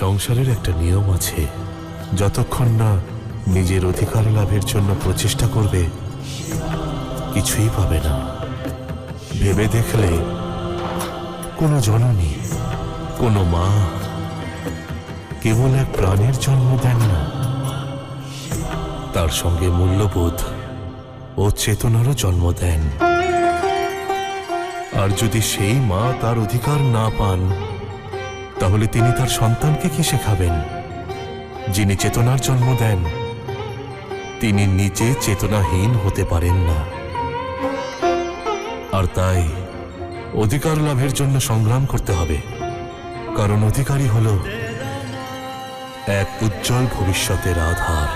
সংসারের একটা নিয়ম আছে, যতক্ষণ না নিজের অধিকার লাভের জন্য প্রচেষ্টা করবে কিছুই পাবে না। ভেবে দেখলে কোনো জননী, কোনো মা কেবল এক প্রাণের জন্ম দেন না, তার সঙ্গে মূল্যবোধ ও চেতনারও জন্ম দেন। আর যদি সেই মা তার অধিকার না পান, তাহলে তিনি তার সন্তানকে কি শেখাবেন? যিনি চেতনার জন্ম দেন তিনি নিজে চেতনাহীন হতে পারেন না। আর তাই অধিকার লাভের জন্য সংগ্রাম করতে হবে, কারণ অধিকারই হল এক উজ্জ্বল ভবিষ্যতের আধার।